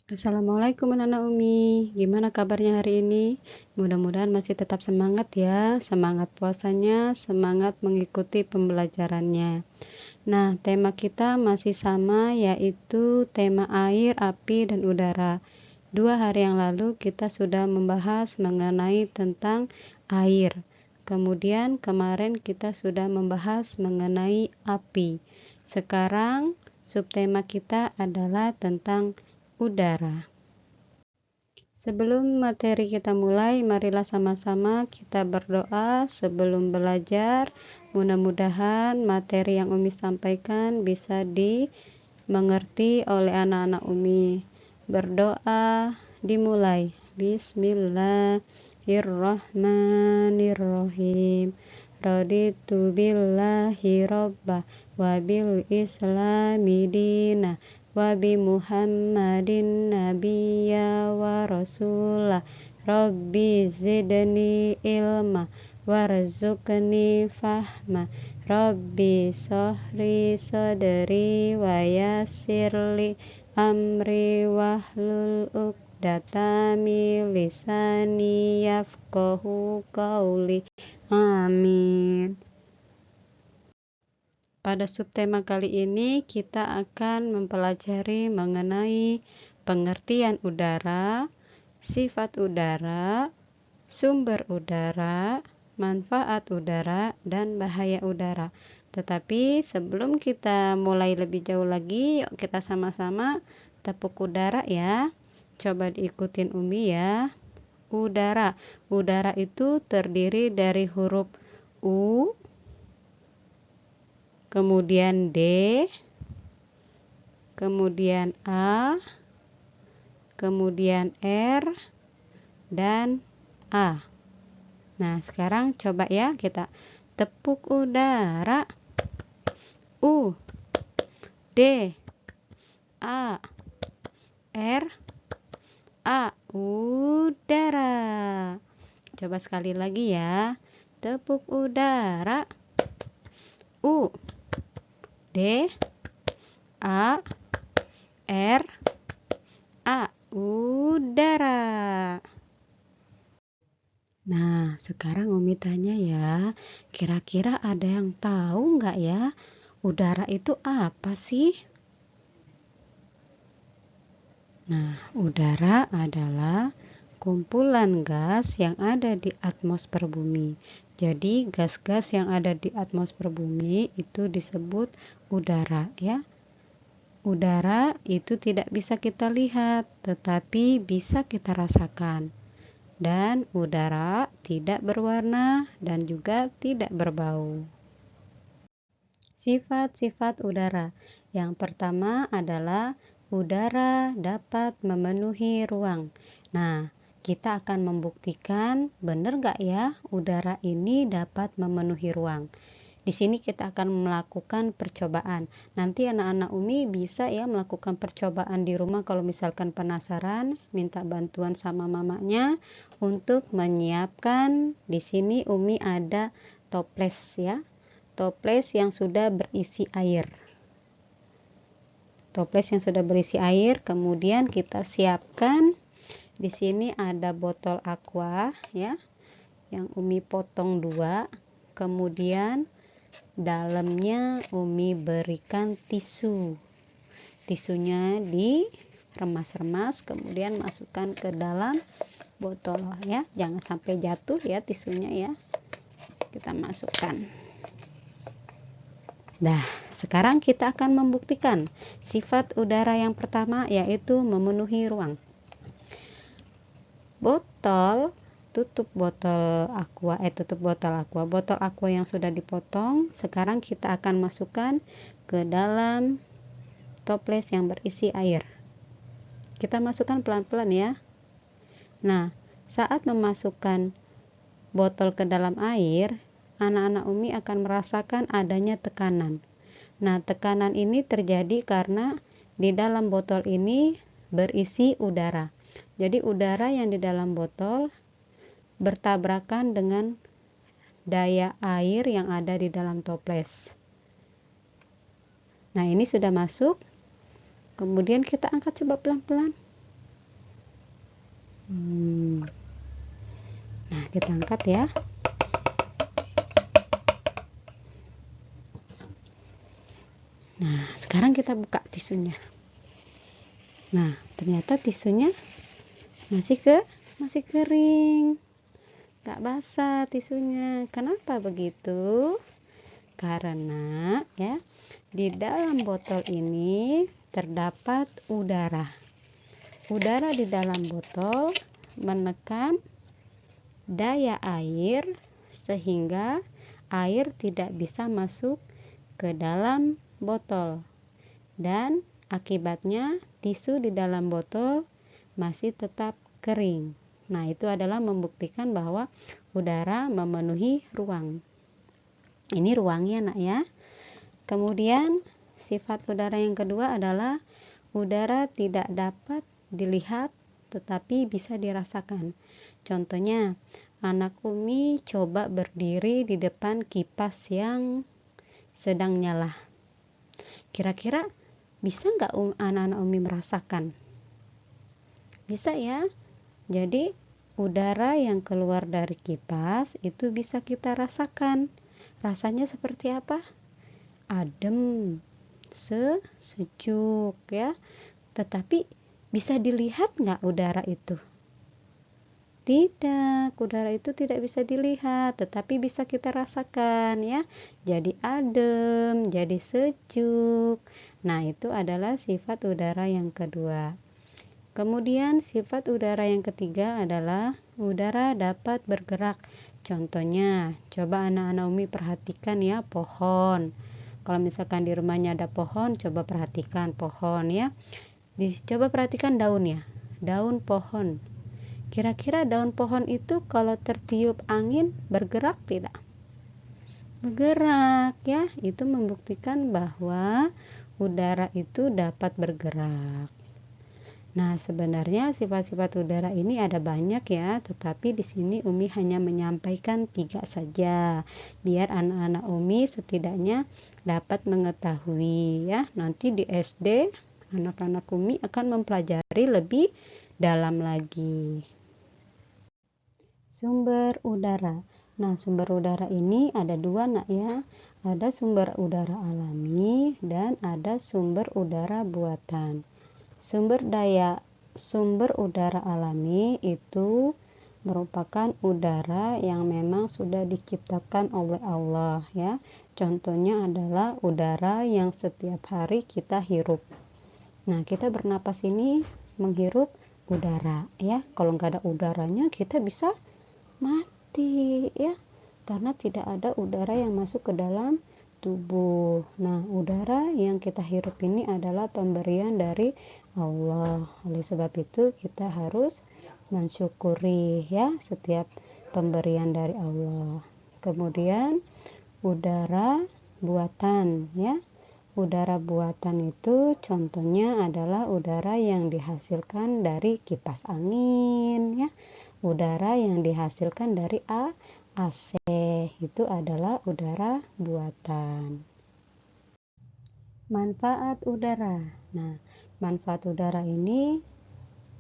Assalamualaikum anak-anak Umi, gimana kabarnya hari ini? Mudah-mudahan masih tetap semangat ya, semangat puasanya, semangat mengikuti pembelajarannya. Nah, tema kita masih sama, yaitu tema air, api, dan udara. 2 hari yang lalu kita sudah membahas mengenai tentang air. Kemudian kemarin kita sudah membahas mengenai api. Sekarang subtema kita adalah tentang udara. Sebelum materi kita mulai, marilah sama-sama kita berdoa sebelum belajar. Mudah-mudahan materi yang Umi sampaikan bisa dimengerti oleh anak-anak Umi. Berdoa dimulai. Bismillahirrahmanirrahim. Raditu billahi robba wa bil islami dina wa bi Muhammadin nabiyya wa rasulah. Rabbi zidni ilma warzuqni fahma. Rabbi sahri sadri wa yassirli amri wahlul uqdatam min lisani yafqahu qauli. Amin. Pada subtema kali ini kita akan mempelajari mengenai pengertian udara, sifat udara, sumber udara, manfaat udara, dan bahaya udara. Tetapi sebelum kita mulai lebih jauh lagi, yuk kita sama-sama tepuk udara ya. Coba diikutin Umi ya. Udara. Udara itu terdiri dari huruf U, kemudian D, kemudian A, kemudian R, dan A. Nah, sekarang coba ya kita tepuk udara. U, D, A, R, A. Udara. Coba sekali lagi ya. Tepuk udara. U, D, A, R, A. Udara. Nah, sekarang Umi tanya ya, kira-kira ada yang tahu nggak ya, udara itu apa sih? Nah, udara adalah kumpulan gas yang ada di atmosfer bumi. Jadi, gas-gas yang ada di atmosfer bumi itu disebut udara ya. Udara itu tidak bisa kita lihat, tetapi bisa kita rasakan. Dan udara tidak berwarna dan juga tidak berbau. Sifat-sifat udara. Yang pertama adalah udara dapat memenuhi ruang. Nah, kita akan membuktikan benar gak ya udara ini dapat memenuhi ruang. Di sini kita akan melakukan percobaan. Nanti anak-anak Umi bisa ya melakukan percobaan di rumah kalau misalkan penasaran, minta bantuan sama mamanya untuk menyiapkan. Di sini Umi ada toples ya. Toples yang sudah berisi air. Toples yang sudah berisi air, kemudian kita siapkan. Di sini ada botol aqua ya, yang Umi potong 2. Kemudian dalamnya Umi berikan tisu. Tisunya diremas-remas, kemudian masukkan ke dalam botol ya. Jangan sampai jatuh ya tisunya ya. Kita masukkan. Nah, sekarang kita akan membuktikan sifat udara yang pertama, yaitu memenuhi ruang. Tutup botol aqua yang sudah dipotong. Sekarang kita akan masukkan ke dalam toples yang berisi air. Kita masukkan pelan-pelan ya. Nah, saat memasukkan botol ke dalam air, anak-anak Umi akan merasakan adanya tekanan. Nah, tekanan ini terjadi karena di dalam botol ini berisi udara. Jadi udara yang di dalam botol bertabrakan dengan daya air yang ada di dalam toples. Nah, ini sudah masuk. Kemudian kita angkat coba pelan-pelan. Nah, kita angkat ya. Nah, sekarang kita buka tisunya. Nah, ternyata tisunya masih kering, nggak basah tisunya. Kenapa begitu? Karena ya, di dalam botol ini terdapat udara. Udara di dalam botol menekan daya air sehingga air tidak bisa masuk ke dalam botol, dan akibatnya tisu di dalam botol masih tetap kering. Nah, itu adalah membuktikan bahwa udara memenuhi ruang. Ini ruangnya, Nak, ya. Kemudian sifat udara yang kedua adalah udara tidak dapat dilihat tetapi bisa dirasakan. Contohnya, anak Umi coba berdiri di depan kipas yang sedang nyala. Kira-kira bisa nggak anak-anak Umi merasakan? Bisa ya. Jadi udara yang keluar dari kipas itu bisa kita rasakan. Rasanya seperti apa? Adem, sejuk ya. Tetapi bisa dilihat nggak udara itu? Tidak, udara itu tidak bisa dilihat, tetapi bisa kita rasakan ya. Jadi adem, jadi sejuk. Nah, itu adalah sifat udara yang kedua. Kemudian sifat udara yang ketiga adalah udara dapat bergerak. Contohnya, coba anak-anak Umi perhatikan ya, pohon. Kalau misalkan di rumahnya ada pohon, coba perhatikan pohon ya. Coba perhatikan daunnya, daun pohon. Kira-kira daun pohon itu kalau tertiup angin bergerak tidak? Bergerak ya, itu membuktikan bahwa udara itu dapat bergerak. Nah, sebenarnya sifat-sifat udara ini ada banyak ya, tetapi di sini Umi hanya menyampaikan 3 saja, biar anak-anak Umi setidaknya dapat mengetahui ya. Nanti di SD anak-anak Umi akan mempelajari lebih dalam lagi. Sumber udara. Nah, sumber udara ini ada 2, Nak, ya. Ada sumber udara alami dan ada sumber udara buatan. Sumber udara alami itu merupakan udara yang memang sudah diciptakan oleh Allah ya. Contohnya adalah udara yang setiap hari kita hirup. Nah, kita bernapas ini menghirup udara ya. Kalau nggak ada udaranya kita bisa mati ya, karena tidak ada udara yang masuk ke dalam tubuh. Nah, udara yang kita hirup ini adalah pemberian dari Allah. Oleh sebab itu kita harus mensyukuri ya setiap pemberian dari Allah. Kemudian udara buatan ya. Udara buatan itu contohnya adalah udara yang dihasilkan dari kipas angin ya. Udara yang dihasilkan dari AC itu adalah udara buatan. Manfaat udara. Nah, manfaat udara ini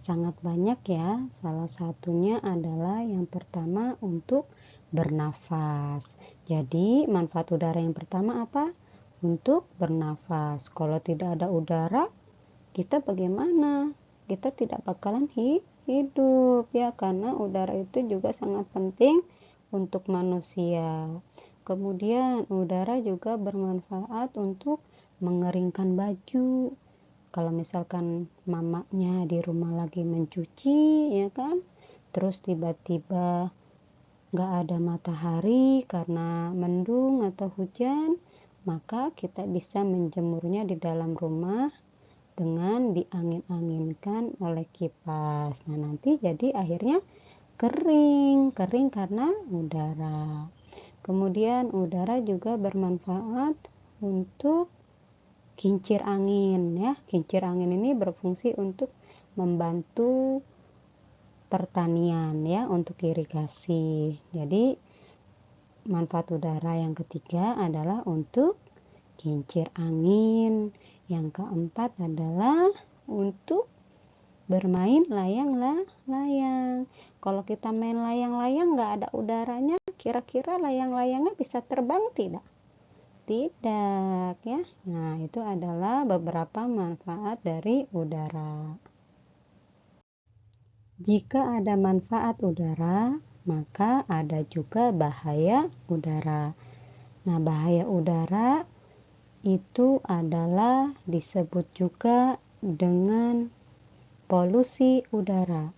sangat banyak ya. Salah satunya adalah yang pertama untuk bernafas. Jadi, manfaat udara yang pertama apa? Untuk bernafas. Kalau tidak ada udara, kita bagaimana? Kita tidak bakalan hidup ya, karena udara itu juga sangat penting untuk manusia. Kemudian udara juga bermanfaat untuk mengeringkan baju. Kalau misalkan mamanya di rumah lagi mencuci ya kan, terus tiba-tiba gak ada matahari karena mendung atau hujan, maka kita bisa menjemurnya di dalam rumah dengan diangin-anginkan oleh kipas. Nah, nanti jadi akhirnya kering karena udara. Kemudian udara juga bermanfaat untuk kincir angin ya. Kincir angin ini berfungsi untuk membantu pertanian ya, untuk irigasi. Jadi manfaat udara yang ketiga adalah untuk kincir angin. Yang keempat adalah untuk bermain layang-layang. Kalau kita main layang-layang nggak ada udaranya, kira-kira layang-layangnya bisa terbang tidak? Tidak ya. Nah, itu adalah beberapa manfaat dari udara. Jika ada manfaat udara, maka ada juga bahaya udara. Nah, bahaya udara itu adalah disebut juga dengan polusi udara.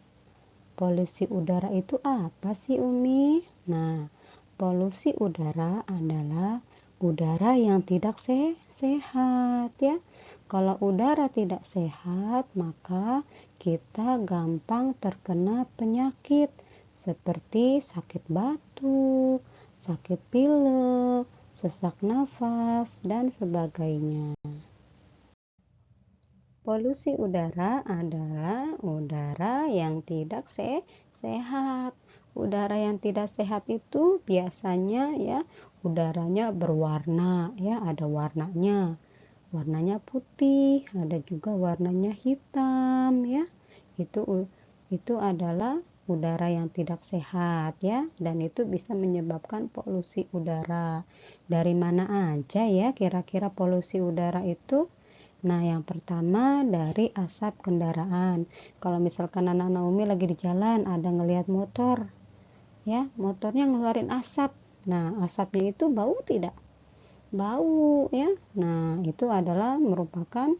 Polusi udara itu apa sih, Umi? Nah, polusi udara adalah udara yang tidak sehat ya. Kalau udara tidak sehat, maka kita gampang terkena penyakit seperti sakit batuk, sakit pilek, sesak nafas, dan sebagainya. Polusi udara adalah udara yang tidak sehat. Udara yang tidak sehat itu biasanya ya udaranya berwarna ya, ada warnanya. Warnanya putih, ada juga warnanya hitam ya. Itu adalah udara yang tidak sehat ya, dan itu bisa menyebabkan polusi udara. Dari mana aja ya kira-kira polusi udara itu? Nah, yang pertama dari asap kendaraan. Kalau misalkan anak-anak Umi lagi di jalan, ada ngelihat motor, ya, motornya ngeluarin asap. Nah, asapnya itu bau tidak? Bau, ya. Nah, itu adalah merupakan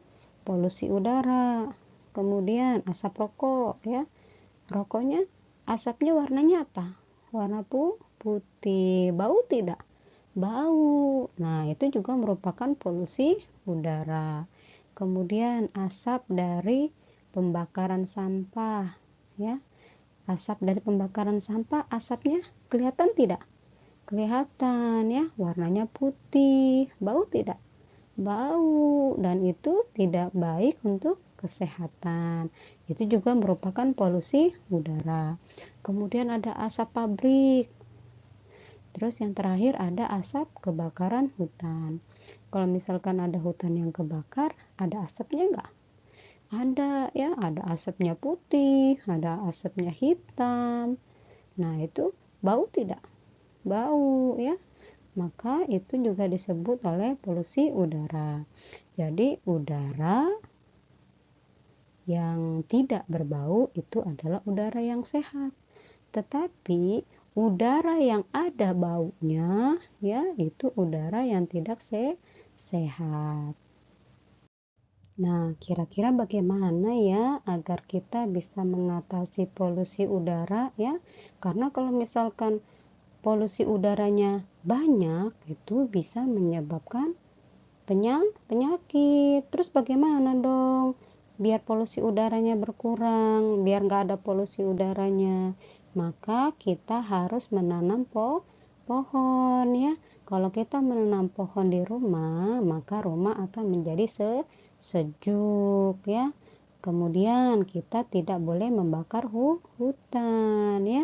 polusi udara. Kemudian asap rokok, ya. Rokoknya, asapnya warnanya apa? Warna putih. Bau tidak? Bau. Nah, itu juga merupakan polusi udara. Kemudian asap dari pembakaran sampah, ya. Asap dari pembakaran sampah, asapnya kelihatan tidak? Kelihatan ya, warnanya putih. Bau tidak? Bau, dan itu tidak baik untuk kesehatan. Itu juga merupakan polusi udara. Kemudian ada asap pabrik. Terus yang terakhir ada asap kebakaran hutan. Kalau misalkan ada hutan yang kebakar, ada asapnya enggak? Ada ya, ada asapnya putih, ada asapnya hitam. Nah, itu bau tidak? Bau ya. Maka itu juga disebut oleh polusi udara. Jadi udara yang tidak berbau itu adalah udara yang sehat. Tetapi udara yang ada baunya ya itu udara yang tidak sehat. Nah, kira-kira bagaimana ya agar kita bisa mengatasi polusi udara ya? Karena kalau misalkan polusi udaranya banyak, itu bisa menyebabkan penyakit. Terus bagaimana dong? Biar polusi udaranya berkurang, biar nggak ada polusi udaranya. Maka kita harus menanam pohon ya. Kalau kita menanam pohon di rumah, maka rumah akan menjadi sejuk ya. Kemudian kita tidak boleh membakar hutan ya.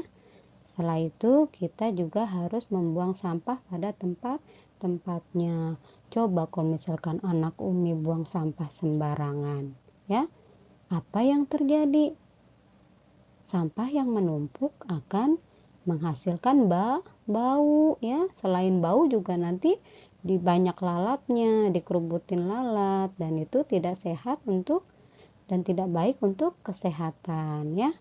Setelah itu kita juga harus membuang sampah pada tempatnya. Coba kalau misalkan anak Umi buang sampah sembarangan ya, apa yang terjadi? Sampah yang menumpuk akan menghasilkan bau ya. Selain bau juga nanti di banyak lalatnya, dikerubutin lalat, dan itu tidak sehat untuk dan tidak baik untuk kesehatan ya.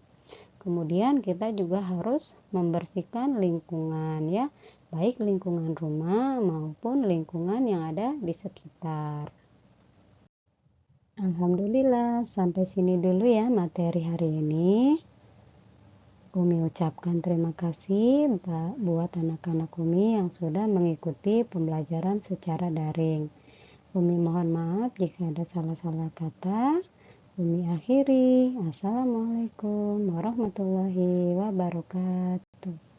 Kemudian kita juga harus membersihkan lingkungan ya, baik lingkungan rumah maupun lingkungan yang ada di sekitar. Alhamdulillah, sampai sini dulu ya materi hari ini. Umi ucapkan terima kasih buat anak-anak Umi yang sudah mengikuti pembelajaran secara daring. Umi mohon maaf jika ada salah-salah kata. Umi akhiri. Assalamualaikum warahmatullahi wabarakatuh.